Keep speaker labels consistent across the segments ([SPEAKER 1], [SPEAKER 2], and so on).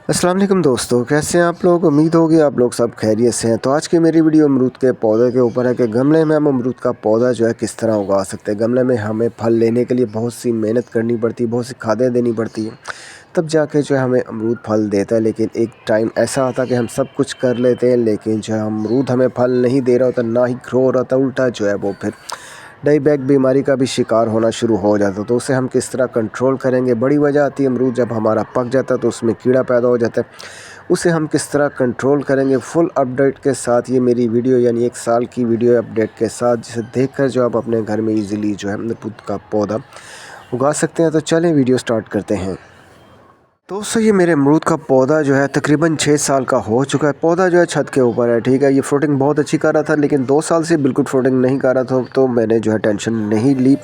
[SPEAKER 1] अस्सलाम वालेकुम दोस्तों, कैसे हैं आप लोग। उम्मीद होगी आप लोग सब खैरियत से हैं। तो आज की मेरी वीडियो अमरूद के पौधे के ऊपर है कि गमले में हम अमरूद का पौधा जो है किस तरह उगा सकते हैं। गमले में हमें फल लेने के लिए बहुत सी मेहनत करनी पड़ती है, बहुत सी खादें देनी पड़ती है, तब जाके जो है हमें अमरूद फल देता है। लेकिन एक टाइम ऐसा आता है कि हम सब कुछ कर लेते हैं, लेकिन जो है अमरूद हमें फल नहीं दे रहा होता, ना ही ग्रो हो रहा था, उल्टा जो है वो फिर डाई बैक बीमारी का भी शिकार होना शुरू हो जाता है। तो उसे हम किस तरह कंट्रोल करेंगे। बड़ी वजह आती है अमरूद जब हमारा पक जाता है तो उसमें कीड़ा पैदा हो जाता है, उसे हम किस तरह कंट्रोल करेंगे। फुल अपडेट के साथ ये मेरी वीडियो यानी 1 साल की वीडियो अपडेट के साथ, जिसे देखकर जो आप अपने घर में इजीली जो है अमरूद का पौधा उगा सकते हैं। तो चलें वीडियो स्टार्ट करते हैं। दोस्तों ये मेरे अमरूद का पौधा जो है तकरीबन 6 साल का हो चुका है। पौधा जो है छत के ऊपर है, ठीक है। ये फ्रूटिंग बहुत अच्छी कर रहा था, लेकिन 2 साल से बिल्कुल फ्रूटिंग नहीं कर रहा था, तो मैंने जो है टेंशन नहीं ली।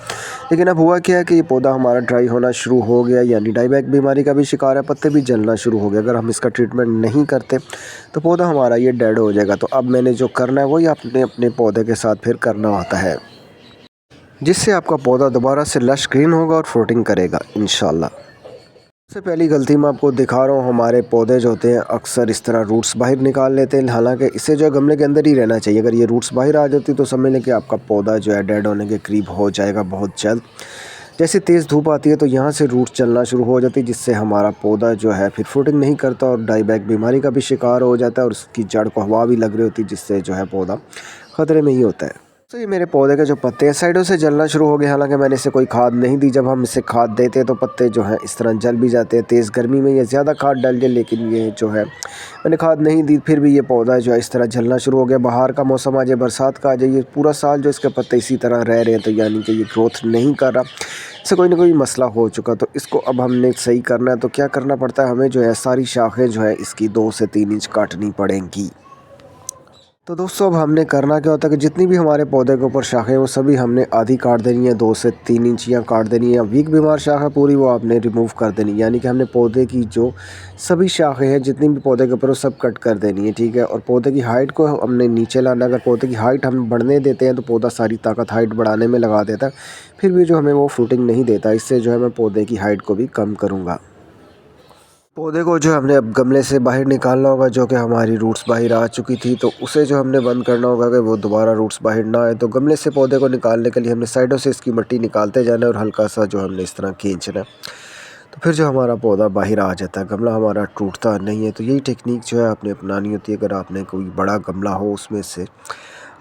[SPEAKER 1] लेकिन अब हुआ क्या है कि ये पौधा हमारा ड्राई होना शुरू हो गया, यानी डाईबैक बीमारी का भी शिकार है, पत्ते भी जलना शुरू हो गए। अगर हम इसका ट्रीटमेंट नहीं करते तो पौधा हमारा ये डेड हो जाएगा। तो अब मैंने जो करना है वही अपने अपने पौधे के साथ फिर करना होता है, जिससे आपका पौधा दोबारा से लश ग्रीन होगा और फ्रूटिंग करेगा इंशाल्लाह। सबसे पहली गलती मैं आपको दिखा रहा हूँ, हमारे पौधे जो होते हैं अक्सर इस तरह रूट्स बाहर निकाल लेते हैं। हालांकि इसे जो है गमले के अंदर ही रहना चाहिए। अगर ये रूट्स बाहर आ जाती तो समझ लें कि आपका पौधा जो है डेड होने के करीब हो जाएगा बहुत जल्द। जैसे तेज़ धूप आती है तो यहाँ से रूट्स चलना शुरू हो जाती है, जिससे हमारा पौधा जो है फिर फ्रूटिंग नहीं करता और डाईबैक बीमारी का भी शिकार हो जाता है, और उसकी जड़ को हवा भी लग रही होती है, जिससे जो है पौधा ख़तरे में ही होता है। तो ये मेरे पौधे के जो पत्ते हैं साइडों से जलना शुरू हो गए। हालांकि मैंने इसे कोई खाद नहीं दी। जब हम इसे खाद देते हैं तो पत्ते जो हैं इस तरह जल भी जाते हैं। तेज़ गर्मी में ये ज़्यादा खाद डाल दिए, लेकिन ये जो है मैंने खाद नहीं दी, फिर भी ये पौधा जो है इस तरह जलना शुरू हो गया। बाहर का मौसम आ जाए, बरसात का आ जाए, ये पूरा साल जो इसके पत्ते इसी तरह रह रहे हैं, तो यानी कि ये ग्रोथ नहीं कर रहा। इससे कोई ना कोई मसला हो चुका। तो इसको अब हमने सही करना है। तो क्या करना पड़ता है हमें, जो है सारी शाखें जो है इसकी 2 से 3 इंच काटनी पड़ेंगी। तो दोस्तों अब हमने करना क्या होता है कि जितनी भी हमारे पौधे के ऊपर शाखें हैं वो सभी हमने आधी काट देनी है, 2 से 3 इंचियाँ काट देनी है। वीक बीमार शाखा है पूरी वो आपने रिमूव कर देनी, यानी कि हमने पौधे की जो सभी शाखें हैं जितनी भी पौधे के ऊपर वो सब कट कर देनी है, ठीक है। और पौधे की हाइट को हमने नीचे लाना। अगर पौधे की हाइट हम बढ़ने देते हैं तो पौधा सारी ताकत हाइट बढ़ाने में लगा देता है, फिर भी जो हमें वो फ्रूटिंग नहीं देता। इससे जो है मैं पौधे की हाइट को भी कम करूँगा। पौधे को जो हमने अब गमले से बाहर निकालना होगा, जो कि हमारी रूट्स बाहर आ चुकी थी, तो उसे जो हमने बंद करना होगा कि वो दोबारा रूट्स बाहर ना आए। तो गमले से पौधे को निकालने के लिए हमने साइडों से इसकी मिट्टी निकालते जाना है और हल्का सा जो हमने इस तरह खींचना है, तो फिर जो हमारा पौधा बाहर आ जाता है। गमला हमारा टूटता नहीं है। तो यही टेक्निक जो है आपने अपनानी होती है अगर आपने कोई बड़ा गमला हो उसमें से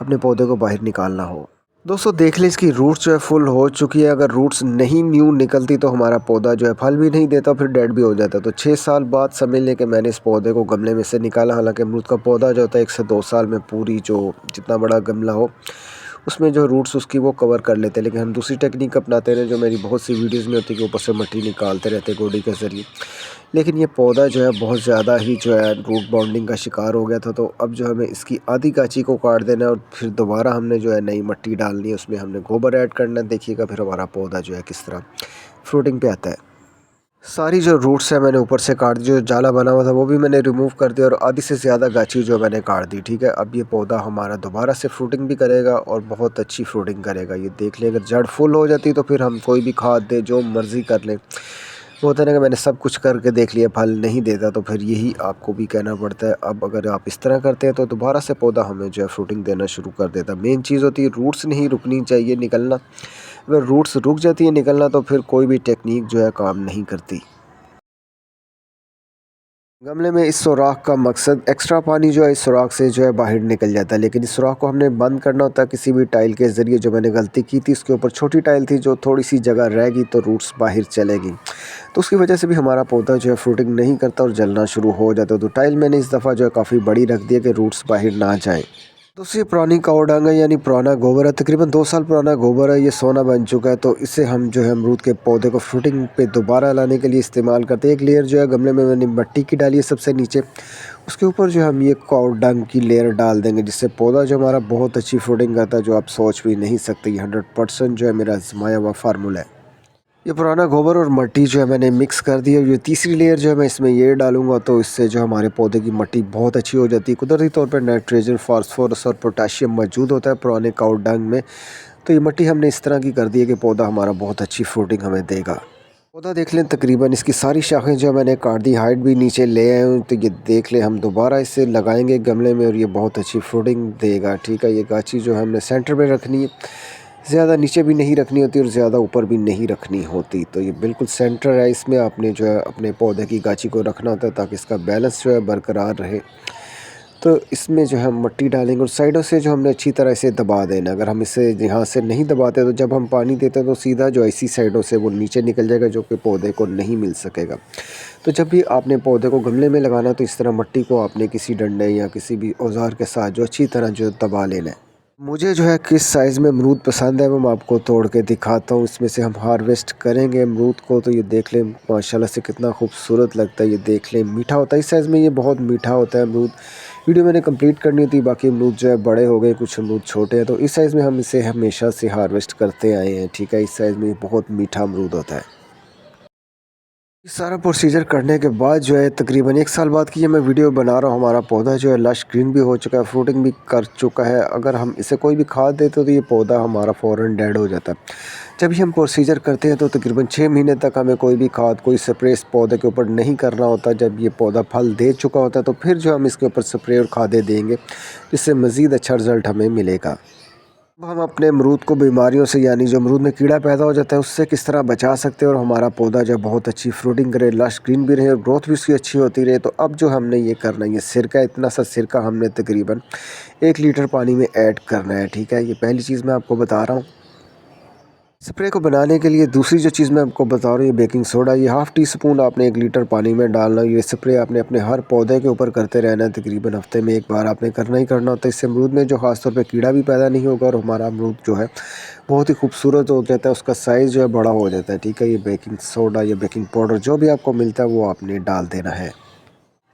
[SPEAKER 1] अपने पौधे को बाहर निकालना हो। दोस्तों देख लें इसकी रूट्स जो है फुल हो चुकी है। अगर रूट्स नहीं न्यू निकलती तो हमारा पौधा जो है फल भी नहीं देता, फिर डेड भी हो जाता। तो 6 साल बाद समझ लें कि मैंने इस पौधे को गमले में से निकाला। हालांकि अमरूद का पौधा जो होता है 1 से 2 साल में पूरी जो जितना बड़ा गमला हो उसमें जो रूट्स उसकी वो कवर कर लेते हैं। लेकिन हम दूसरी टेक्निक अपनाते हैं जो मेरी बहुत सी वीडियोज़ में होती है कि ऊपर से मिट्टी निकालते रहते हैं गोडी के ज़रिए। लेकिन ये पौधा जो है बहुत ज़्यादा ही जो है रूट बाउंडिंग का शिकार हो गया था। तो अब जो हमें इसकी आधी काची को काट देना है और फिर दोबारा हमने जो है नई मिट्टी डालनी है, उसमें हमने गोबर ऐड करना है। देखिएगा फिर हमारा पौधा जो है किस तरह फ्रूटिंग पे आता है। सारी जो रूट्स है मैंने ऊपर से काट दी, जो जाला बना हुआ था वो भी मैंने रिमूव कर दिया, और आधी से ज़्यादा गाची जो मैंने काट दी, ठीक है। अब ये पौधा हमारा दोबारा से फ्रूटिंग भी करेगा और बहुत अच्छी फ्रूटिंग करेगा। ये देख लें, अगर जड़ फुल हो जाती तो फिर हम कोई भी खाद दे जो मर्ज़ी कर लें। वो होता है ना कि मैंने सब कुछ करके देख लिया फल नहीं देता, तो फिर यही आपको भी कहना पड़ता है। अब अगर आप इस तरह करते हैं तो दोबारा से पौधा हमें जो है फ्रूटिंग देना शुरू कर देता। मेन चीज़ होती है रूट्स नहीं रुकनी चाहिए निकलना। अगर रूट्स रुक जाती है निकलना तो फिर कोई भी टेक्निक जो है काम नहीं करती। गमले में इस सुराख का मकसद एक्स्ट्रा पानी जो है इस सुराख से जो है बाहर निकल जाता है, लेकिन इस सुराख को हमने बंद करना होता है किसी भी टाइल के ज़रिए। जो मैंने गलती की थी उसके ऊपर छोटी टाइल थी, जो थोड़ी सी जगह रहेगी तो रूट्स बाहर चलेगी, तो उसकी वजह से भी हमारा पौधा जो है फ्रूटिंग नहीं करता और जलना शुरू हो जाता है। तो टाइल मैंने इस दफ़ा जो है काफ़ी बड़ी रख दी है कि रूट्स बाहर ना जाएँ। दोस्तों ये पुरानी काऊ डंग है, यानी पुराना गोबर है। तकरीबन 2 साल पुराना गोबर है, ये सोना बन चुका है। तो इसे हम जो है अमरूद के पौधे को फ्रूटिंग पे दोबारा लाने के लिए इस्तेमाल करते हैं। एक लेयर जो है गमले में मैंने मिट्टी की डाली है सबसे नीचे, उसके ऊपर जो हम ये काऊ डंग की लेयर डाल देंगे, जिससे पौधा जो हमारा बहुत अच्छी फ्रूटिंग करता है, जो आप सोच भी नहीं सकते। ये 100% जो है मेरा आजमाया हुआ फार्मूला है। ये पुराना गोबर और मिट्टी जो है मैंने मिक्स कर दी है। ये तीसरी लेयर जो है मैं इसमें ये डालूंगा, तो इससे जो हमारे पौधे की मिट्टी बहुत अच्छी हो जाती है। कुदरती तौर पर नाइट्रोजन, फास्फोरस और पोटाशियम मौजूद होता है पुराने काऊ डंग में। तो ये मिट्टी हमने इस तरह की कर दी है कि पौधा हमारा बहुत अच्छी फ्रूटिंग हमें देगा। पौधा देख लें, तकरीबन इसकी सारी शाखें जो मैंने काट दी, हाइट भी नीचे ले आए हूँ। तो ये देख लें, हम दोबारा इसे लगाएंगे गमले में और ये बहुत अच्छी फ्रूटिंग देगा। ठीक है, ये गाची जो है हमने सेंटर में रखनी है, ज़्यादा नीचे भी नहीं रखनी होती और ज़्यादा ऊपर भी नहीं रखनी होती। तो ये बिल्कुल सेंटर है, इसमें आपने जो है अपने पौधे की गाची को रखना होता है ताकि इसका बैलेंस जो है बरकरार रहे। तो इसमें जो है हम मिट्टी डालेंगे और साइडों से जो हमने अच्छी तरह से दबा देना। अगर हम इसे यहाँ से नहीं दबाते तो जब हम पानी देते हैं तो सीधा जो ऐसी साइडों से वो नीचे निकल जाएगा, जो कि पौधे को नहीं मिल सकेगा। तो जब भी आपने पौधे को गमले में लगाना तो इस तरह मिट्टी को आपने किसी डंडे या किसी भी औजार के साथ जो अच्छी तरह जो दबा लेना है। मुझे जो है किस साइज़ में अमरूद पसंद है वो मैं आपको तोड़ के दिखाता हूँ। इसमें से हम हार्वेस्ट करेंगे अमरूद को। तो ये देख लें माशाल्लाह से कितना खूबसूरत लगता है। ये देख लें, मीठा होता है, इस साइज़ में ये बहुत मीठा होता है अमरूद। वीडियो मैंने कंप्लीट करनी थी, बाकी अमरूद जो है बड़े हो गए, कुछ अमरूद छोटे हैं। तो इस साइज़ में हम इसे हमेशा से हार्वेस्ट करते आए हैं। ठीक है, इस साइज़ में ये बहुत मीठा अमरूद होता है। ये सारा प्रोसीजर करने के बाद जो है तकरीबन 1 साल बाद की ये मैं वीडियो बना रहा हूँ। हमारा पौधा जो है लश ग्रीन भी हो चुका है, फ्रूटिंग भी कर चुका है। अगर हम इसे कोई भी खाद देते तो ये पौधा हमारा फ़ौरन डेड हो जाता है। जब ये हम प्रोसीजर करते हैं तो तकरीबन 6 महीने तक हमें कोई भी खाद, कोई स्प्रे इस पौधे के ऊपर नहीं करना होता। जब ये पौधा फल दे चुका होता है तो फिर जो हम इसके ऊपर स्प्रे और खादें देंगे, जिससे मज़ीद अच्छा रिज़ल्ट हमें मिलेगा। अब हम अपने अमरूद को बीमारियों से, यानी जो अमरूद में कीड़ा पैदा हो जाता है, उससे किस तरह बचा सकते हैं और हमारा पौधा जो बहुत अच्छी फ्रूटिंग करे, लश ग्रीन भी रहे और ग्रोथ भी उसकी अच्छी होती रहे। तो अब जो हमने ये करना है, ये सिरका, इतना सा सिरका हमने तकरीबन 1 लीटर पानी में ऐड करना है। ठीक है, ये पहली चीज़ मैं आपको बता रहा हूँ। स्प्रे को बनाने के लिए दूसरी जो चीज़ मैं आपको बता रहा हूँ, ये बेकिंग सोडा, ये हाफ़ टी स्पून आपने 1 लीटर पानी में डालना है। ये स्प्रे आपने अपने हर पौधे के ऊपर करते रहना है, तकरीबन हफ्ते में 1 बार आपने करना ही करना होता है। इससे अमरूद में जो ख़ास तौर पे कीड़ा भी पैदा नहीं होगा और हमारा अमरूद जो है बहुत ही खूबसूरत हो जाता है, उसका साइज़ जो है बड़ा हो जाता है। ठीक है, ये बेकिंग सोडा या बेकिंग पाउडर जो भी आपको मिलता है वो आपने डाल देना है।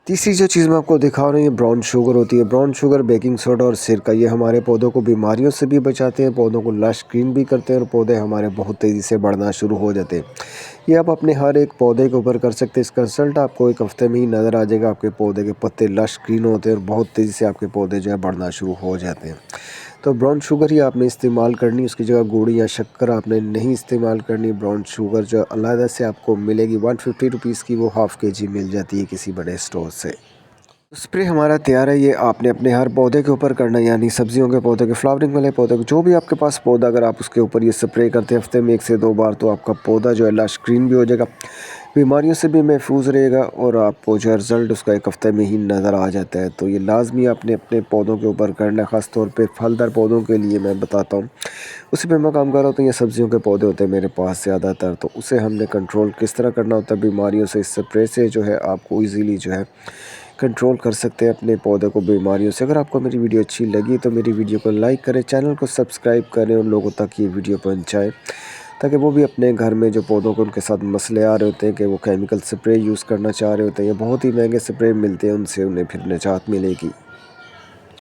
[SPEAKER 1] तीसरी जो चीज़ मैं आपको दिखा रहा हूँ, ये ब्राउन शुगर होती है। ब्राउन शुगर, बेकिंग सोडा और सिरका, ये हमारे पौधों को बीमारियों से भी बचाते हैं, पौधों को लश ग्रीन भी करते हैं और पौधे हमारे बहुत तेज़ी से बढ़ना शुरू हो जाते हैं। ये आप अपने हर एक पौधे के ऊपर कर सकते हैं। इसका रिज़ल्ट आपको 1 हफ्ते में ही नज़र आ जाएगा। आपके पौधे के पत्ते लश ग्रीन होते हैं और बहुत तेज़ी से आपके पौधे जो है बढ़ना शुरू हो जाते हैं। तो ब्राउन शुगर ही आपने इस्तेमाल करनी, उसकी जगह गुड़ या शक्कर आपने नहीं इस्तेमाल करनी। ब्राउन शुगर जो अलग से आपको मिलेगी 150 रुपीज़ की, वो हाफ़ केजी मिल जाती है किसी बड़े स्टोर से। स्प्रे हमारा तैयार है। ये आपने अपने हर पौधे के ऊपर करना है, यानी सब्जियों के पौधे के, फ्लावरिंग वाले पौधे के, जो भी आपके पास पौधा, अगर आप उसके ऊपर ये स्प्रे करते हैं हफ्ते में 1 से 2 बार, तो आपका पौधा जो है लश ग्रीन भी हो जाएगा, बीमारियों से भी महफूज रहेगा और आपको जो है रिज़ल्ट उसका 1 हफ्ते में ही नज़र आ जाता है। तो ये लाजमी आपने अपने पौधों के ऊपर करना है, ख़ास तौर पे फलदार पौधों के लिए मैं बताता हूँ। उसी पे मैं काम कर रहा हूँ। तो ये सब्जियों के पौधे होते हैं मेरे पास ज़्यादातर, तो उसे हमने कंट्रोल किस तरह करना होता है बीमारियों से। इस स्प्रे से जो है आपको ईज़िली जो है कंट्रोल कर सकते हैं अपने पौधे को बीमारियों से। अगर आपको मेरी वीडियो अच्छी लगी तो मेरी वीडियो को लाइक करें, चैनल को सब्सक्राइब करें और लोगों तक ये वीडियो पहुंचाएं, ताकि वो भी अपने घर में जो पौधों को उनके साथ मसले आ रहे होते हैं कि वो केमिकल स्प्रे यूज़ करना चाह रहे होते हैं या बहुत ही महंगे स्प्रे मिलते हैं, उनसे उन्हें फिर निजात मिलेगी।